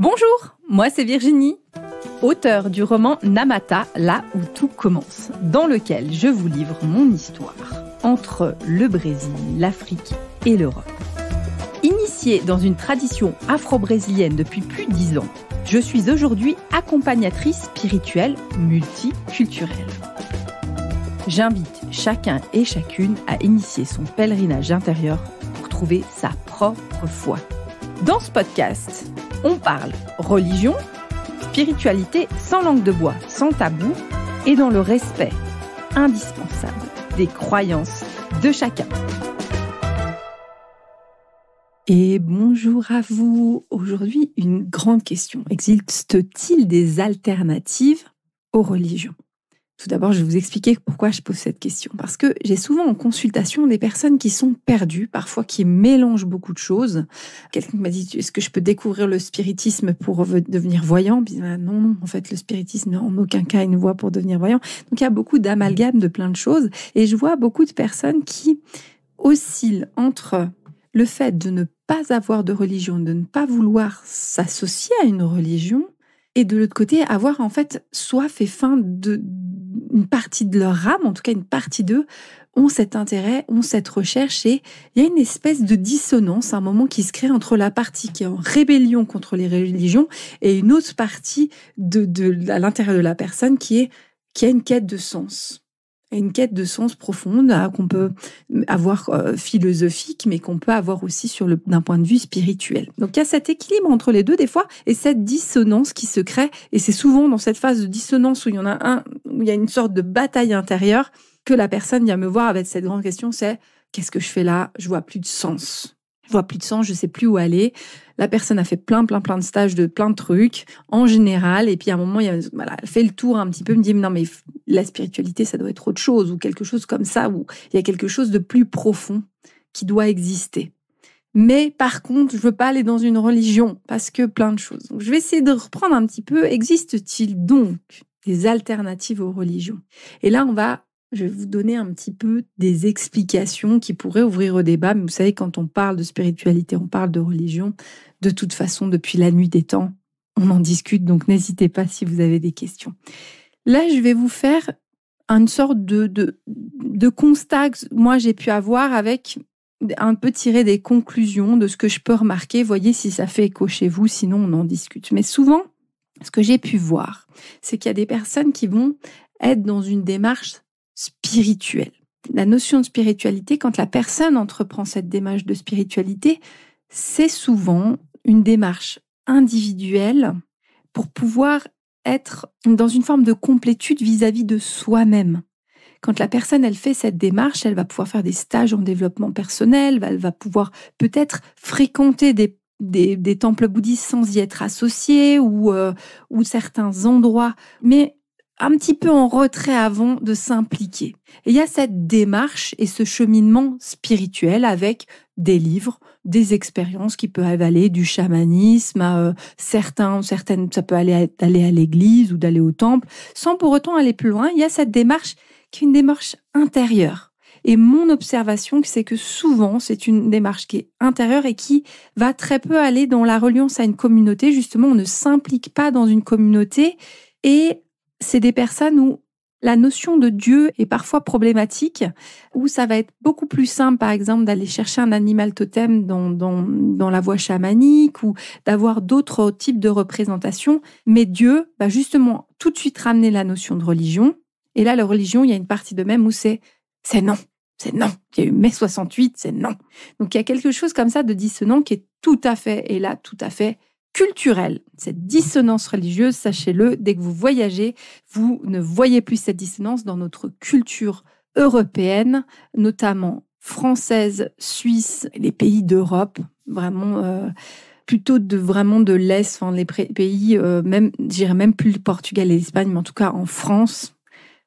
Bonjour, moi c'est Virginie, auteure du roman Namata, là où tout commence, dans lequel je vous livre mon histoire entre le Brésil, l'Afrique et l'Europe. Initiée dans une tradition afro-brésilienne depuis plus de 10 ans, je suis aujourd'hui accompagnatrice spirituelle multiculturelle. J'invite chacun et chacune à initier son pèlerinage intérieur pour trouver sa propre foi. Dans ce podcast, on parle religion, spiritualité sans langue de bois, sans tabou et dans le respect indispensable des croyances de chacun. Et bonjour à vous. Aujourd'hui, une grande question. Existe-t-il des alternatives aux religions ? Tout d'abord, je vais vous expliquer pourquoi je pose cette question. Parce que j'ai souvent en consultation des personnes qui sont perdues, parfois qui mélangent beaucoup de choses. Quelqu'un m'a dit, est-ce que je peux découvrir le spiritisme pour devenir voyant ? Puis, non, en fait, le spiritisme n'est en aucun cas une voie pour devenir voyant. Donc, il y a beaucoup d'amalgames de plein de choses. Et je vois beaucoup de personnes qui oscillent entre le fait de ne pas avoir de religion, de ne pas vouloir s'associer à une religion, et de l'autre côté, avoir en fait soif et faim une partie de leur âme, en tout cas une partie d'eux, ont cet intérêt, ont cette recherche, et il y a une espèce de dissonance, un moment qui se crée entre la partie qui est en rébellion contre les religions et une autre partie à l'intérieur de la personne qui a une quête de sens. Une quête de sens profonde qu'on peut avoir philosophique, mais qu'on peut avoir aussi d'un point de vue spirituel. Donc il y a cet équilibre entre les deux des fois, et cette dissonance qui se crée, et c'est souvent dans cette phase de dissonance où il y a une sorte de bataille intérieure que la personne vient me voir avec cette grande question, c'est qu'est-ce que je fais là ? Je vois plus de sens. Je vois plus de sens, je sais plus où aller. La personne a fait plein de stages de plein de trucs, en général, et puis à un moment, elle fait le tour un petit peu, me dit, non mais la spiritualité, ça doit être autre chose, ou quelque chose comme ça, où il y a quelque chose de plus profond qui doit exister. Mais par contre, je veux pas aller dans une religion, parce que plein de choses. Donc, je vais essayer de reprendre un petit peu, existe-t-il donc des alternatives aux religions ? Et là, je vais vous donner un petit peu des explications qui pourraient ouvrir au débat. Mais vous savez, quand on parle de spiritualité, on parle de religion. De toute façon, depuis la nuit des temps, on en discute. Donc, n'hésitez pas si vous avez des questions. Là, je vais vous faire une sorte de constat que moi, j'ai pu avoir avec un peu tirer des conclusions de ce que je peux remarquer. Voyez si ça fait écho chez vous, sinon on en discute. Mais souvent, ce que j'ai pu voir, c'est qu'il y a des personnes qui vont être dans une démarche spirituelle. La notion de spiritualité, quand la personne entreprend cette démarche de spiritualité, c'est souvent une démarche individuelle pour pouvoir être dans une forme de complétude vis-à-vis de soi-même. Quand la personne, elle fait cette démarche, elle va pouvoir faire des stages en développement personnel, elle va pouvoir peut-être fréquenter des temples bouddhistes sans y être associée ou certains endroits, mais un petit peu en retrait avant de s'impliquer. Et il y a cette démarche et ce cheminement spirituel avec des livres, des expériences qui peuvent aller du chamanisme à certaines, ça peut aller à l'église ou d'aller au temple, sans pour autant aller plus loin. Il y a cette démarche qui est une démarche intérieure. Et mon observation, c'est que souvent, c'est une démarche qui est intérieure et qui va très peu aller dans la reliance à une communauté. Justement, on ne s'implique pas dans une communauté, et c'est des personnes où la notion de Dieu est parfois problématique, où ça va être beaucoup plus simple, par exemple, d'aller chercher un animal totem dans la voie chamanique ou d'avoir d'autres types de représentations. Mais Dieu va justement tout de suite ramener la notion de religion. Et là, la religion, il y a une partie de même où c'est non. C'est non. Il y a eu mai 68, c'est non. Donc, il y a quelque chose comme ça de dissonant qui est tout à fait culturel. Cette dissonance religieuse, sachez-le, dès que vous voyagez, vous ne voyez plus cette dissonance dans notre culture européenne, notamment française, suisse, les pays d'Europe, vraiment plutôt de l'Est, enfin, les pays, même, je dirais même plus le Portugal et l'Espagne, mais en tout cas en France,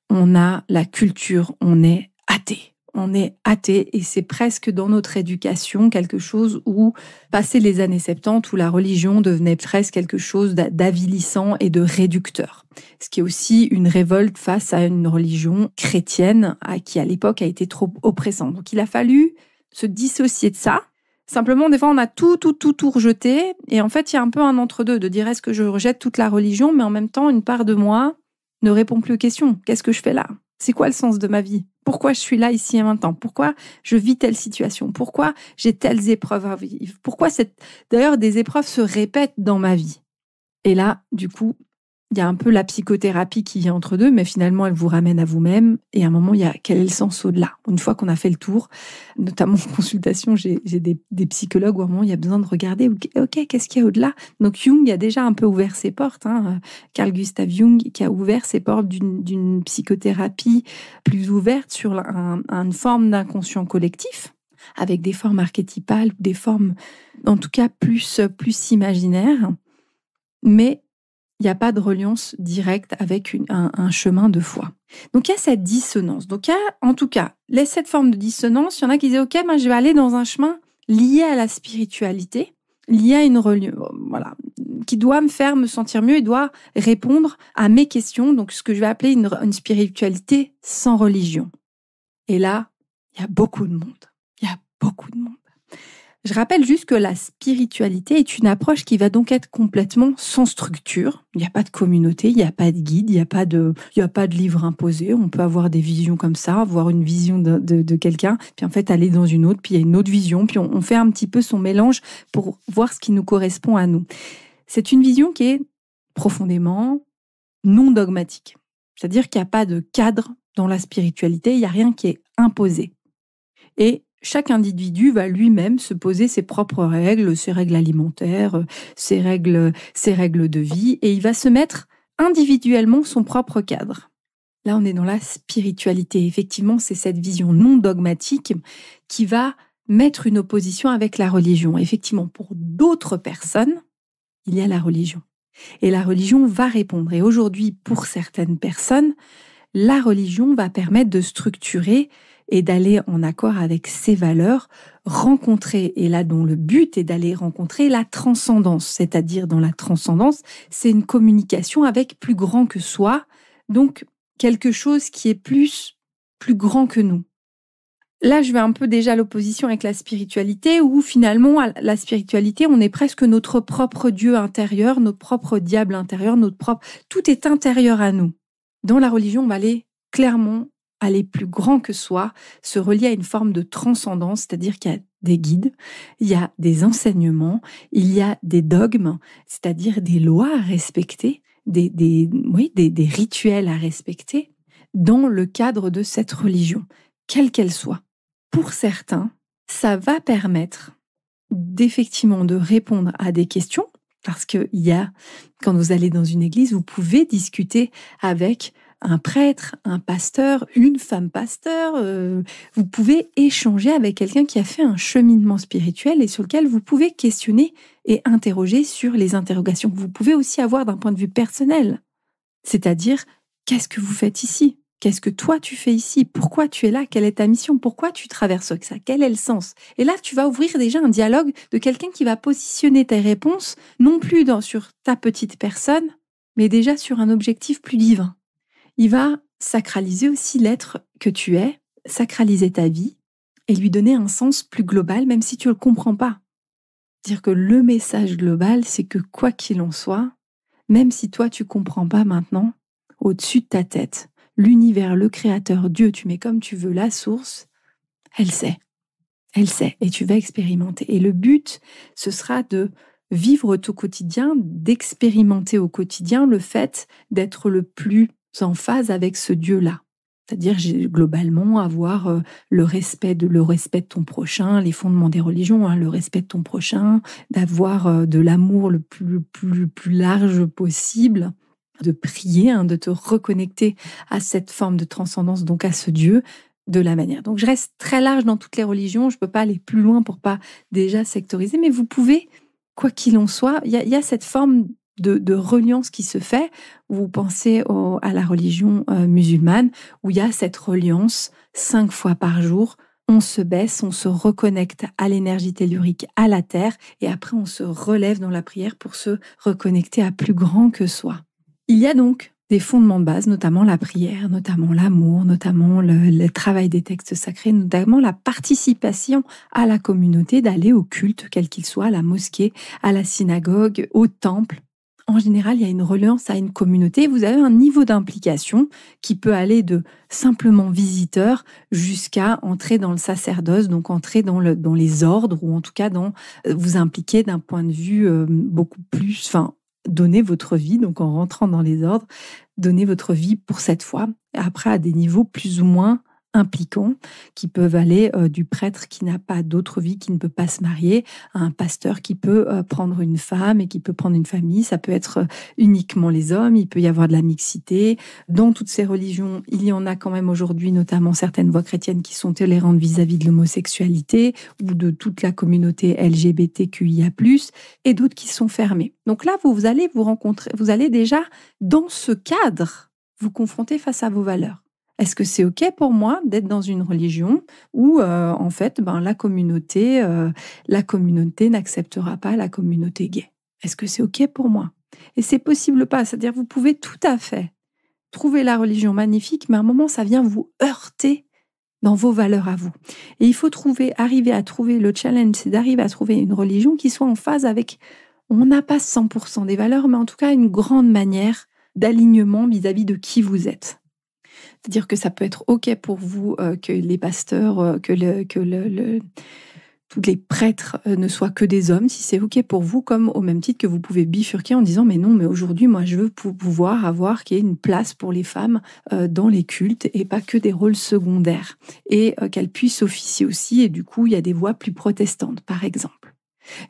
on a la culture, on est athée. On est athée, et c'est presque dans notre éducation quelque chose où, passé les années 70, où la religion devenait presque quelque chose d'avilissant et de réducteur. Ce qui est aussi une révolte face à une religion chrétienne qui, à l'époque, a été trop oppressante. Donc, il a fallu se dissocier de ça, Simplement, des fois, on a tout rejeté. Et en fait, il y a un peu un entre-deux de dire est-ce que je rejette toute la religion, mais en même temps, une part de moi ne répond plus aux questions. Qu'est-ce que je fais là? C'est quoi le sens de ma vie? Pourquoi je suis là, ici et maintenant? Pourquoi je vis telle situation? Pourquoi j'ai telles épreuves à vivre? Pourquoi d'ailleurs, des épreuves se répètent dans ma vie? Et là, du coup, il y a un peu la psychothérapie qui vient entre deux, mais finalement, elle vous ramène à vous-même. Et à un moment, il y a quel est le sens au-delà? Une fois qu'on a fait le tour, notamment en consultation, j'ai des psychologues où à un moment, il y a besoin de regarder, ok, qu'est-ce qu'il y a au-delà? Donc Jung a déjà un peu ouvert ses portes, Carl Gustav Jung, qui a ouvert ses portes d'une psychothérapie plus ouverte sur une forme d'inconscient collectif, avec des formes archétypales, des formes, en tout cas, plus imaginaires. Mais il n'y a pas de reliance directe avec un chemin de foi. Donc, il y a cette dissonance. Donc, il y a, en tout cas, cette forme de dissonance, il y en a qui disent, OK, je vais aller dans un chemin lié à la spiritualité, lié à une religion, voilà, qui doit me faire me sentir mieux et doit répondre à mes questions. Donc, ce que je vais appeler une spiritualité sans religion. Et là, il y a beaucoup de monde. Il y a beaucoup de monde. Je rappelle juste que la spiritualité est une approche qui va donc être complètement sans structure. Il n'y a pas de communauté, il n'y a pas de guide, il n'y a pas de livre imposé. On peut avoir des visions comme ça, avoir une vision de quelqu'un, puis en fait aller dans une autre, puis il y a une autre vision, puis on fait un petit peu son mélange pour voir ce qui nous correspond à nous. C'est une vision qui est profondément non dogmatique. C'est-à-dire qu'il n'y a pas de cadre dans la spiritualité, il n'y a rien qui est imposé. Et chaque individu va lui-même se poser ses propres règles, ses règles alimentaires, ses règles de vie, et il va se mettre individuellement son propre cadre. Là, on est dans la spiritualité. Effectivement, c'est cette vision non dogmatique qui va mettre une opposition avec la religion. Effectivement, pour d'autres personnes, il y a la religion. Et la religion va répondre. Et aujourd'hui, pour certaines personnes, la religion va permettre de structurer et d'aller en accord avec ses valeurs, rencontrer, et là dont le but est d'aller rencontrer la transcendance, c'est-à-dire dans la transcendance, c'est une communication avec plus grand que soi, donc quelque chose qui est plus grand que nous. Là, je vais un peu déjà à l'opposition avec la spiritualité, où finalement, la spiritualité, on est presque notre propre Dieu intérieur, notre propre diable intérieur, tout est intérieur à nous. Dans la religion, on va aller plus grand que soi, se relier à une forme de transcendance, c'est-à-dire qu'il y a des guides, il y a des enseignements, il y a des dogmes, c'est-à-dire des lois à respecter, des rituels à respecter dans le cadre de cette religion, quelle qu'elle soit. Pour certains, ça va permettre d'effectivement de répondre à des questions, parce que quand vous allez dans une église, vous pouvez discuter avec un prêtre, un pasteur, une femme pasteur, vous pouvez échanger avec quelqu'un qui a fait un cheminement spirituel et sur lequel vous pouvez questionner et interroger sur les interrogations que vous pouvez aussi avoir d'un point de vue personnel. C'est-à-dire, qu'est-ce que vous faites ici? Qu'est-ce que toi tu fais ici? Pourquoi tu es là? Quelle est ta mission? Pourquoi tu traverses ça? Quel est le sens? Et là, tu vas ouvrir déjà un dialogue de quelqu'un qui va positionner tes réponses, non plus sur ta petite personne, mais déjà sur un objectif plus divin. Il va sacraliser aussi l'être que tu es, sacraliser ta vie et lui donner un sens plus global, même si tu ne le comprends pas. Dire que le message global, c'est que quoi qu'il en soit, même si toi tu ne comprends pas maintenant, au-dessus de ta tête, l'univers, le créateur, Dieu, tu mets comme tu veux, la source, elle sait, et tu vas expérimenter. Et le but, ce sera de vivre au quotidien, d'expérimenter au quotidien le fait d'être le plus en phase avec ce Dieu-là. C'est-à-dire, globalement, avoir le respect de ton prochain, les fondements des religions, le respect de ton prochain, d'avoir de l'amour le plus large possible, de prier, de te reconnecter à cette forme de transcendance, donc à ce Dieu, de la manière. Donc, je reste très large dans toutes les religions, je ne peux pas aller plus loin pour pas déjà sectoriser, mais vous pouvez, quoi qu'il en soit, il y a cette forme de reliance qui se fait. Vous pensez à la religion musulmane, où il y a cette reliance 5 fois par jour. On se baisse, on se reconnecte à l'énergie tellurique, à la terre, et après on se relève dans la prière pour se reconnecter à plus grand que soi. Il y a donc des fondements de base, notamment la prière, notamment l'amour, notamment le travail des textes sacrés, notamment la participation à la communauté, d'aller au culte, quel qu'il soit, à la mosquée, à la synagogue, au temple. En général, il y a une reliance à une communauté. Vous avez un niveau d'implication qui peut aller de simplement visiteur jusqu'à entrer dans le sacerdoce, donc entrer dans les ordres, ou en tout cas vous impliquer d'un point de vue beaucoup plus... Donnez votre vie, donc en rentrant dans les ordres, donnez votre vie pour cette foi, après à des niveaux plus ou moins impliquants, qui peuvent aller du prêtre qui n'a pas d'autre vie, qui ne peut pas se marier, à un pasteur qui peut prendre une femme et qui peut prendre une famille. Ça peut être uniquement les hommes, il peut y avoir de la mixité. Dans toutes ces religions, il y en a quand même aujourd'hui, notamment certaines voies chrétiennes qui sont tolérantes vis-à-vis de l'homosexualité ou de toute la communauté LGBTQIA+, et d'autres qui sont fermées. Donc là, vous allez vous rencontrer, vous allez déjà, dans ce cadre, vous confronter face à vos valeurs. Est-ce que c'est OK pour moi d'être dans une religion où, en fait, la communauté n'acceptera pas la communauté gay? Est-ce que c'est OK pour moi? Et c'est possible pas. C'est-à-dire, vous pouvez tout à fait trouver la religion magnifique, mais à un moment, ça vient vous heurter dans vos valeurs à vous. Et il faut arriver à trouver, le challenge, c'est d'arriver à trouver une religion qui soit en phase avec, on n'a pas 100% des valeurs, mais en tout cas, une grande manière d'alignement vis-à-vis de qui vous êtes. C'est-à-dire que ça peut être OK pour vous que les pasteurs, tous les prêtres ne soient que des hommes, si c'est OK pour vous, comme au même titre que vous pouvez bifurquer en disant « mais non, mais aujourd'hui, moi, je veux pouvoir avoir qu'il y ait une place pour les femmes dans les cultes et pas que des rôles secondaires. Et qu'elles puissent officier aussi, et du coup, il y a des voix plus protestantes, par exemple.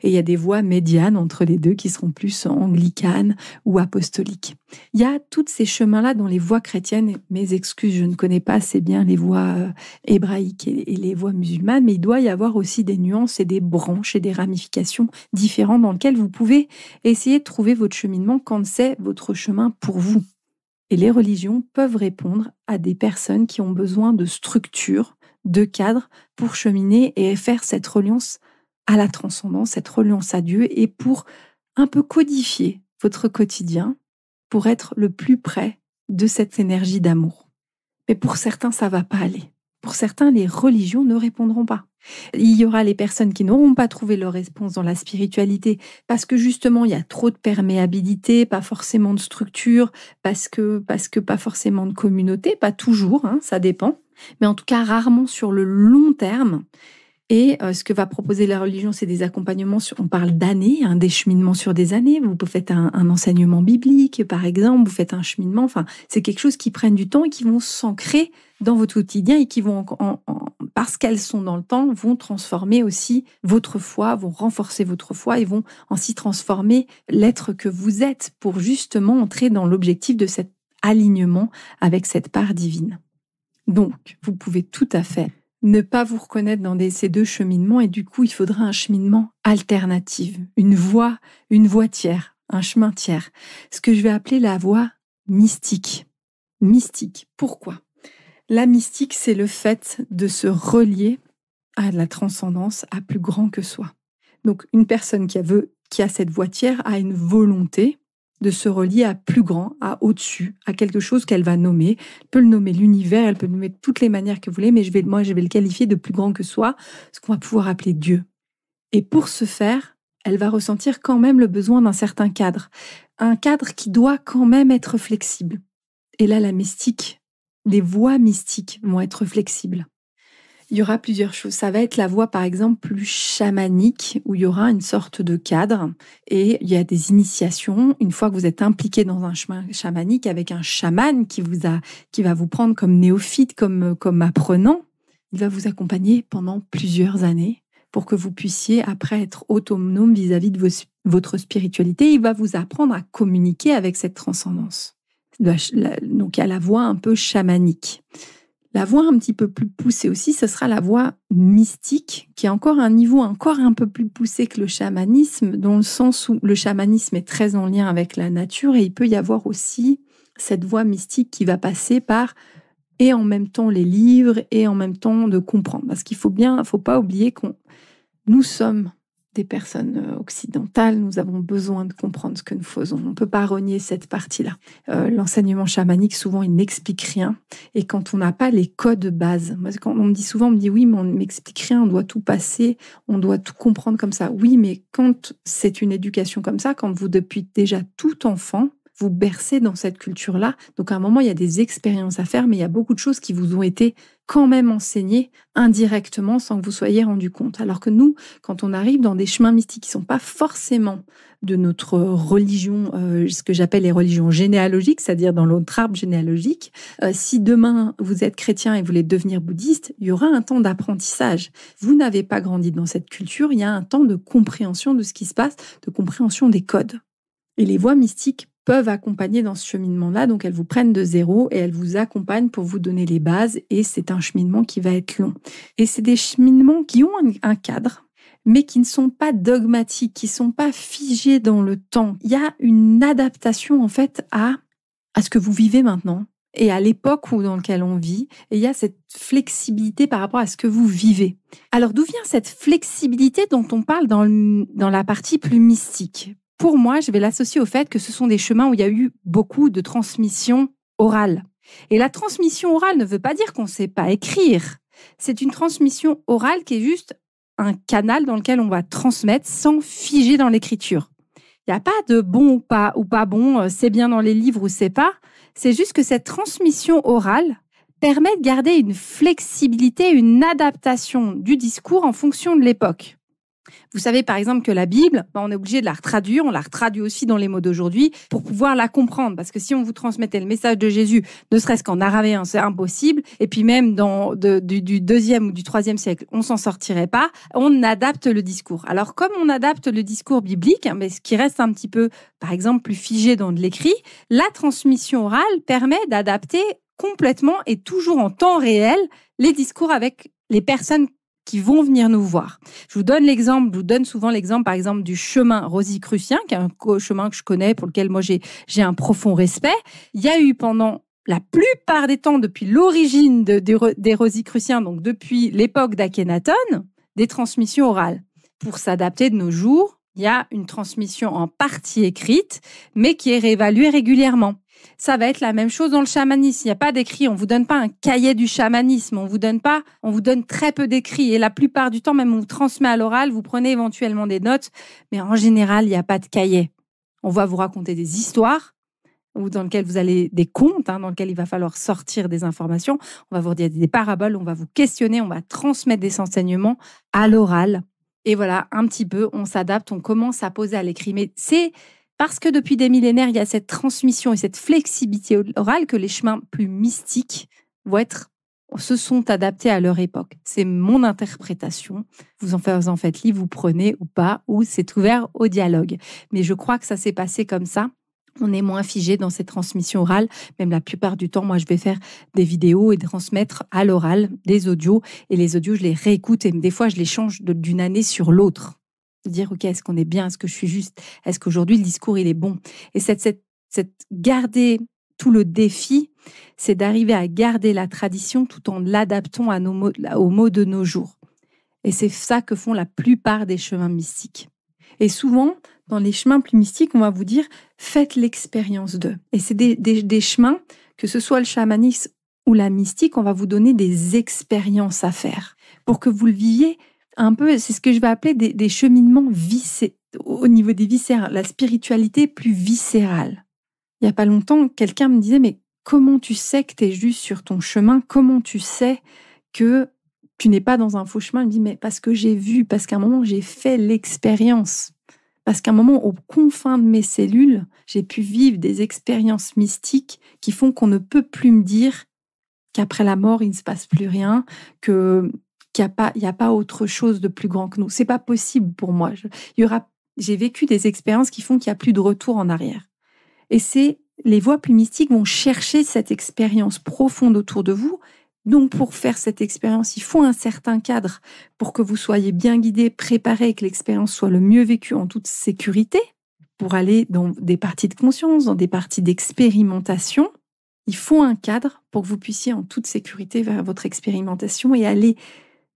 Et il y a des voies médianes entre les deux qui seront plus anglicanes ou apostoliques. Il y a tous ces chemins-là dans les voies chrétiennes. Mes excuses, je ne connais pas assez bien les voies hébraïques et les voies musulmanes, mais il doit y avoir aussi des nuances et des branches et des ramifications différentes dans lesquelles vous pouvez essayer de trouver votre cheminement quand c'est votre chemin pour vous. Et les religions peuvent répondre à des personnes qui ont besoin de structures, de cadres pour cheminer et faire cette reliance à la transcendance, cette reliance à Dieu, et pour un peu codifier votre quotidien, pour être le plus près de cette énergie d'amour. Mais pour certains, ça va pas aller. Pour certains, les religions ne répondront pas. Il y aura les personnes qui n'auront pas trouvé leur réponse dans la spiritualité, parce que justement, il y a trop de perméabilité, pas forcément de structure, parce que pas forcément de communauté, pas toujours, ça dépend, mais en tout cas rarement sur le long terme. Et ce que va proposer la religion, c'est des accompagnements, on parle d'années, des cheminements sur des années. Vous faites un enseignement biblique, par exemple, vous faites un cheminement. Enfin, c'est quelque chose qui prenne du temps et qui vont s'ancrer dans votre quotidien et qui vont, parce qu'elles sont dans le temps, vont transformer aussi votre foi, vont renforcer votre foi et vont ainsi transformer l'être que vous êtes pour justement entrer dans l'objectif de cet alignement avec cette part divine. Donc, vous pouvez tout à fait ne pas vous reconnaître dans ces deux cheminements, et du coup, il faudra un cheminement alternatif, une voie tiers, un chemin tiers. Ce que je vais appeler la voie mystique. Mystique, pourquoi? La mystique, c'est le fait de se relier à la transcendance, à plus grand que soi. Donc, une personne qui a cette voie tiers a une volonté de se relier à plus grand, à au-dessus, à quelque chose qu'elle va nommer. Elle peut le nommer l'univers, elle peut le nommer de toutes les manières que vous voulez, mais je vais le qualifier de plus grand que soi, ce qu'on va pouvoir appeler Dieu. Et pour ce faire, elle va ressentir quand même le besoin d'un certain cadre. Un cadre qui doit quand même être flexible. Et là, la mystique, les voies mystiques vont être flexibles. Il y aura plusieurs choses. Ça va être la voie, par exemple, plus chamanique, où il y aura une sorte de cadre et il y a des initiations. Une fois que vous êtes impliqué dans un chemin chamanique avec un chaman qui va vous prendre comme néophyte, comme apprenant, il va vous accompagner pendant plusieurs années pour que vous puissiez après être autonome vis-à-vis de votre spiritualité. Il va vous apprendre à communiquer avec cette transcendance. Donc, il y a la voie un peu chamanique. La voie un petit peu plus poussée aussi, ce sera la voie mystique, qui est encore un niveau encore un peu plus poussé que le chamanisme, dans le sens où le chamanisme est très en lien avec la nature, et il peut y avoir aussi cette voie mystique qui va passer par, et en même temps les livres, et en même temps de comprendre. Parce qu'il faut pas oublier nous sommes des personnes occidentales, nous avons besoin de comprendre ce que nous faisons. On ne peut pas renier cette partie-là. L'enseignement chamanique, souvent, il n'explique rien. Et quand on n'a pas les codes de base, moi, quand on me dit souvent, on me dit oui, mais on ne m'explique rien, on doit tout passer, on doit tout comprendre comme ça. Oui, mais quand c'est une éducation comme ça, quand vous, depuis déjà tout enfant, vous bercez dans cette culture-là, donc à un moment, il y a des expériences à faire, mais il y a beaucoup de choses qui vous ont été quand même enseignées indirectement sans que vous soyez rendu compte. Alors que nous, quand on arrive dans des chemins mystiques qui ne sont pas forcément de notre religion, ce que j'appelle les religions généalogiques, c'est-à-dire dans notre arbre généalogique, si demain vous êtes chrétien et vous voulez devenir bouddhiste, il y aura un temps d'apprentissage. Vous n'avez pas grandi dans cette culture, il y a un temps de compréhension de ce qui se passe, de compréhension des codes. Et les voies mystiques peuvent accompagner dans ce cheminement-là, donc elles vous prennent de zéro et elles vous accompagnent pour vous donner les bases, et c'est un cheminement qui va être long. Et c'est des cheminements qui ont un cadre, mais qui ne sont pas dogmatiques, qui ne sont pas figés dans le temps. Il y a une adaptation en fait à ce que vous vivez maintenant et à l'époque dans laquelle on vit, et il y a cette flexibilité par rapport à ce que vous vivez. Alors d'où vient cette flexibilité dont on parle dans la partie plus mystique ? Pour moi, je vais l'associer au fait que ce sont des chemins où il y a eu beaucoup de transmission orale. Et la transmission orale ne veut pas dire qu'on ne sait pas écrire. C'est une transmission orale qui est juste un canal dans lequel on va transmettre sans figer dans l'écriture. Il n'y a pas de bon ou pas bon, c'est bien dans les livres ou c'est pas. C'est juste que cette transmission orale permet de garder une flexibilité, une adaptation du discours en fonction de l'époque. Vous savez par exemple que la Bible, on est obligé de la retraduire, on la retraduit aussi dans les mots d'aujourd'hui pour pouvoir la comprendre. Parce que si on vous transmettait le message de Jésus, ne serait-ce qu'en araméen, c'est impossible. Et puis même du 2e ou du 3e siècle, on s'en sortirait pas. On adapte le discours. Alors comme on adapte le discours biblique, mais ce qui reste un petit peu, par exemple, plus figé dans de l'écrit, la transmission orale permet d'adapter complètement et toujours en temps réel les discours avec les personnes qui vont venir nous voir. Je vous donne souvent l'exemple, par exemple, du chemin rosicrucien, qui est un chemin que je connais, pour lequel moi j'ai un profond respect. Il y a eu pendant la plupart des temps, depuis l'origine des rosicruciens, donc depuis l'époque d'Akhenaton, des transmissions orales. Pour s'adapter de nos jours, il y a une transmission en partie écrite, mais qui est réévaluée régulièrement. Ça va être la même chose dans le chamanisme. Il n'y a pas d'écrit. On vous donne pas un cahier du chamanisme. On vous donne très peu d'écrits. Et la plupart du temps, même on vous transmet à l'oral, vous prenez éventuellement des notes. Mais en général, il n'y a pas de cahier. On va vous raconter des histoires ou dans lesquelles vous allez des contes, dans lesquels il va falloir sortir des informations. On va vous dire des paraboles. On va vous questionner. On va transmettre des enseignements à l'oral. Et voilà, un petit peu, on s'adapte. On commence à poser à l'écrit. Mais c'est parce que depuis des millénaires, il y a cette transmission et cette flexibilité orale que les chemins plus mystiques se sont adaptés à leur époque. C'est mon interprétation. Vous en faites livre, vous prenez ou pas, ou c'est ouvert au dialogue. Mais je crois que ça s'est passé comme ça. On est moins figé dans cette transmission orale. Même la plupart du temps, moi, je vais faire des vidéos et transmettre à l'oral des audios. Et les audios, je les réécoute et des fois, je les change d'une année sur l'autre. De dire, OK, est-ce qu'on est bien? Est-ce que je suis juste? Est-ce qu'aujourd'hui, le discours, il est bon? Et cette garder tout le défi, c'est d'arriver à garder la tradition tout en l'adaptant aux mots de nos jours. Et c'est ça que font la plupart des chemins mystiques. Et souvent, dans les chemins plus mystiques, on va vous dire, faites l'expérience d'eux. Et c'est des chemins, que ce soit le chamanisme ou la mystique, on va vous donner des expériences à faire pour que vous le viviez un peu, c'est ce que je vais appeler des cheminements au niveau des viscères, la spiritualité plus viscérale. Il n'y a pas longtemps, quelqu'un me disait, mais comment tu sais que tu es juste sur ton chemin? Comment tu sais que tu n'es pas dans un faux chemin? Il me dit, mais parce que j'ai vu, parce qu'à un moment, j'ai fait l'expérience. Parce qu'à un moment, aux confins de mes cellules, j'ai pu vivre des expériences mystiques qui font qu'on ne peut plus me dire qu'après la mort, il ne se passe plus rien, qu'il n'y a pas autre chose de plus grand que nous. C'est pas possible pour moi. J'ai vécu des expériences qui font qu'il n'y a plus de retour en arrière. Et les voies plus mystiques vont chercher cette expérience profonde autour de vous. Donc, pour faire cette expérience, il faut un certain cadre pour que vous soyez bien guidé, préparé et que l'expérience soit le mieux vécue en toute sécurité. Pour aller dans des parties de conscience, dans des parties d'expérimentation, il faut un cadre pour que vous puissiez en toute sécurité vers votre expérimentation et aller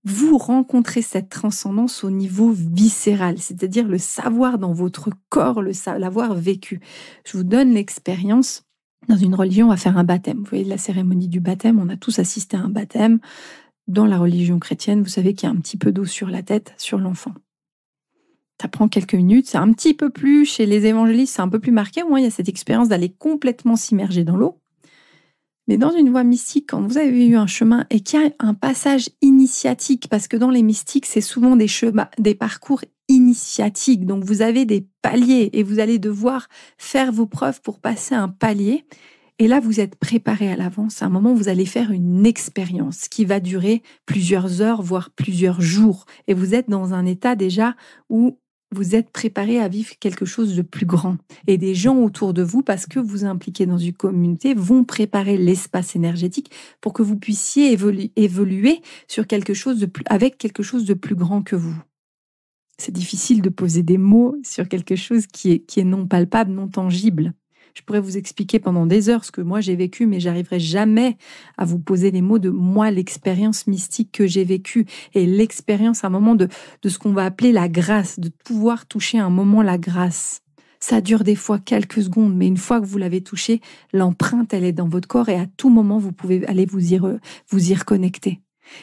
vous rencontrez cette transcendance au niveau viscéral, c'est-à-dire le savoir dans votre corps, l'avoir vécu. Je vous donne l'expérience. Dans une religion, on va faire un baptême. Vous voyez, la cérémonie du baptême, on a tous assisté à un baptême. Dans la religion chrétienne, vous savez qu'il y a un petit peu d'eau sur la tête, sur l'enfant. Ça prend quelques minutes, c'est un petit peu plus, chez les évangélistes, c'est un peu plus marqué. Au moins, il y a cette expérience d'aller complètement s'immerger dans l'eau. Mais dans une voie mystique, quand vous avez eu un chemin et qu'il y a un passage initiatique, parce que dans les mystiques, c'est souvent des parcours initiatiques. Donc, vous avez des paliers et vous allez devoir faire vos preuves pour passer un palier. Et là, vous êtes préparé à l'avance. À un moment, vous allez faire une expérience qui va durer plusieurs heures, voire plusieurs jours. Et vous êtes dans un état déjà où vous êtes préparé à vivre quelque chose de plus grand. Et des gens autour de vous, parce que vous impliquez dans une communauté, vont préparer l'espace énergétique pour que vous puissiez évoluer sur avec quelque chose de plus grand que vous. C'est difficile de poser des mots sur quelque chose qui est non palpable, non tangible. Je pourrais vous expliquer pendant des heures ce que moi j'ai vécu, mais j'arriverai jamais à vous poser les mots de moi, l'expérience mystique que j'ai vécue et l'expérience à un moment de ce qu'on va appeler la grâce, de pouvoir toucher à un moment la grâce. Ça dure des fois quelques secondes, mais une fois que vous l'avez touché, l'empreinte, elle est dans votre corps et à tout moment, vous pouvez aller vous y reconnecter.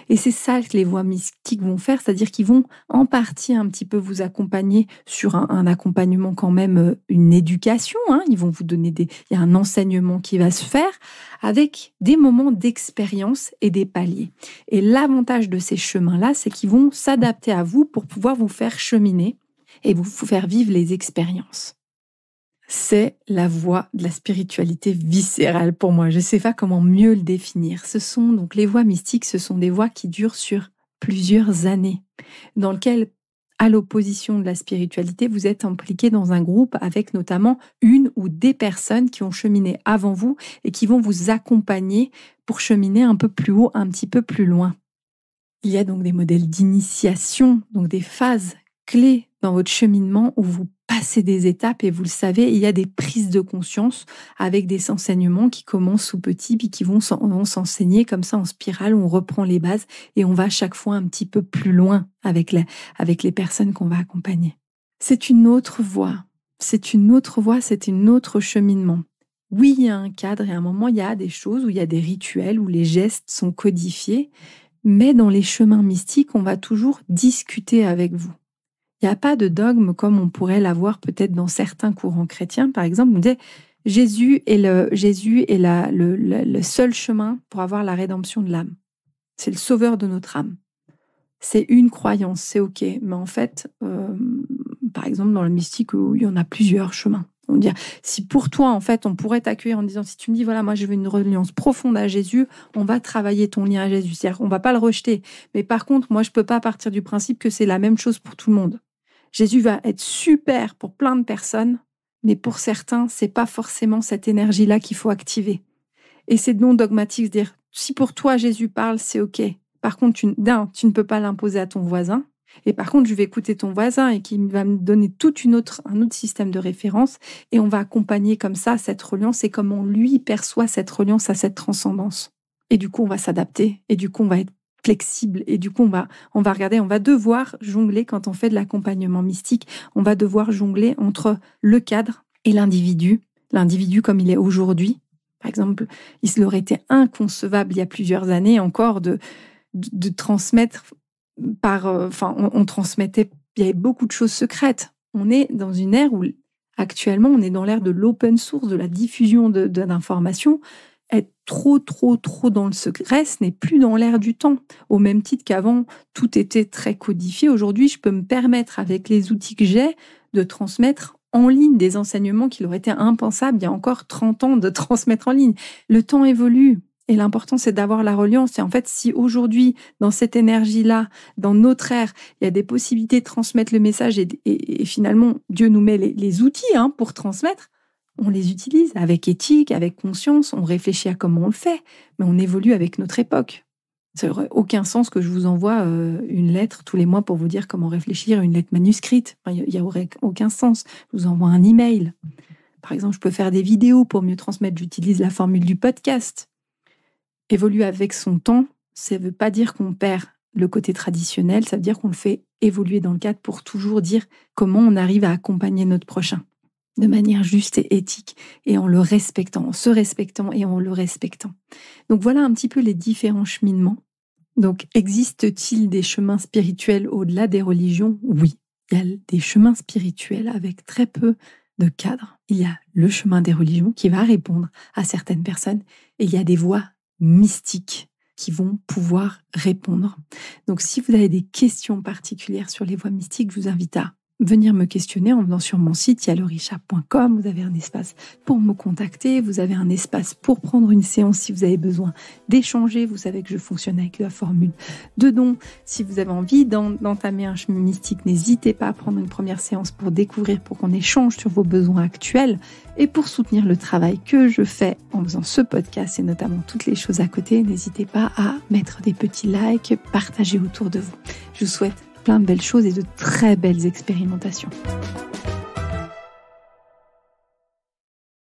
Et c'est ça que les voies mystiques vont faire, c'est-à-dire qu'ils vont en partie un petit peu vous accompagner sur un accompagnement quand même, une éducation. Ils vont vous donner il y a un enseignement qui va se faire avec des moments d'expérience et des paliers. Et l'avantage de ces chemins-là, c'est qu'ils vont s'adapter à vous pour pouvoir vous faire cheminer et vous faire vivre les expériences. C'est la voie de la spiritualité viscérale pour moi. Je ne sais pas comment mieux le définir. Ce sont donc les voies mystiques, ce sont des voies qui durent sur plusieurs années, dans lesquelles, à l'opposition de la spiritualité, vous êtes impliqué dans un groupe avec notamment une ou des personnes qui ont cheminé avant vous et qui vont vous accompagner pour cheminer un peu plus haut, un petit peu plus loin. Il y a donc des modèles d'initiation, donc des phases clés dans votre cheminement où vous passez des étapes et vous le savez, il y a des prises de conscience avec des enseignements qui commencent tout petits puis qui vont s'enseigner comme ça en spirale, on reprend les bases et on va chaque fois un petit peu plus loin avec les personnes qu'on va accompagner. C'est une autre voie, c'est un autre cheminement. Oui, il y a un cadre et à un moment, il y a des choses où il y a des rituels, où les gestes sont codifiés, mais dans les chemins mystiques, on va toujours discuter avec vous. Il n'y a pas de dogme comme on pourrait l'avoir peut-être dans certains courants chrétiens. Par exemple, on dit Jésus est le seul chemin pour avoir la rédemption de l'âme. C'est le sauveur de notre âme. C'est une croyance, c'est OK. Mais en fait, par exemple, dans le mystique, il y en a plusieurs chemins. On dit, si pour toi, en fait, on pourrait t'accueillir en disant, si tu me dis, voilà, moi, je veux une reliance profonde à Jésus, on va travailler ton lien à Jésus. C'est-à-dire, on va pas le rejeter. Mais par contre, moi, je peux pas partir du principe que c'est la même chose pour tout le monde. Jésus va être super pour plein de personnes, mais pour certains, c'est pas forcément cette énergie-là qu'il faut activer. Et c'est non dogmatique, dire, si pour toi, Jésus parle, c'est OK. Par contre, tu ne peux pas l'imposer à ton voisin. Et par contre, je vais écouter ton voisin et qui va me donner un autre système de référence et on va accompagner comme ça cette reliance et comment lui perçoit cette reliance à cette transcendance. Et du coup, on va s'adapter et du coup, on va être flexible et du coup, on va regarder, on va devoir jongler quand on fait de l'accompagnement mystique, on va devoir jongler entre le cadre et l'individu comme il est aujourd'hui. Par exemple, il aurait été inconcevable il y a plusieurs années encore de transmettre on transmettait, il y avait beaucoup de choses secrètes. On est dans une ère où, actuellement, on est dans l'ère de l'open source, de la diffusion d'informations. Être trop dans le secret, ce n'est plus dans l'ère du temps. Au même titre qu'avant, tout était très codifié. Aujourd'hui, je peux me permettre, avec les outils que j'ai, de transmettre en ligne des enseignements qu'il aurait été impensable il y a encore 30 ans de transmettre en ligne. Le temps évolue. Et l'important, c'est d'avoir la reliance. Et en fait, si aujourd'hui, dans cette énergie-là, dans notre ère, il y a des possibilités de transmettre le message et finalement, Dieu nous met les outils pour transmettre, on les utilise avec éthique, avec conscience, on réfléchit à comment on le fait, mais on évolue avec notre époque. Ça n'aurait aucun sens que je vous envoie une lettre tous les mois pour vous dire comment réfléchir, une lettre manuscrite. Il n'y aurait aucun sens. Je vous envoie un email. Par exemple, je peux faire des vidéos pour mieux transmettre. J'utilise la formule du podcast. Évoluer avec son temps, ça ne veut pas dire qu'on perd le côté traditionnel, ça veut dire qu'on le fait évoluer dans le cadre pour toujours dire comment on arrive à accompagner notre prochain de manière juste et éthique et en le respectant, en se respectant et en le respectant. Donc voilà un petit peu les différents cheminements. Donc existe-t-il des chemins spirituels au-delà des religions ? Oui, il y a des chemins spirituels avec très peu de cadres. Il y a le chemin des religions qui va répondre à certaines personnes et il y a des voies mystiques qui vont pouvoir répondre. Donc si vous avez des questions particulières sur les voies mystiques, je vous invite à venir me questionner en venant sur mon site yalorisha.com. Vous avez un espace pour me contacter, vous avez un espace pour prendre une séance si vous avez besoin d'échanger. Vous savez que je fonctionne avec la formule de don. Si vous avez envie d'entamer un chemin mystique, n'hésitez pas à prendre une première séance pour découvrir, pour qu'on échange sur vos besoins actuels et pour soutenir le travail que je fais en faisant ce podcast et notamment toutes les choses à côté. N'hésitez pas à mettre des petits likes, partager autour de vous. Je vous souhaite plein de belles choses et de très belles expérimentations.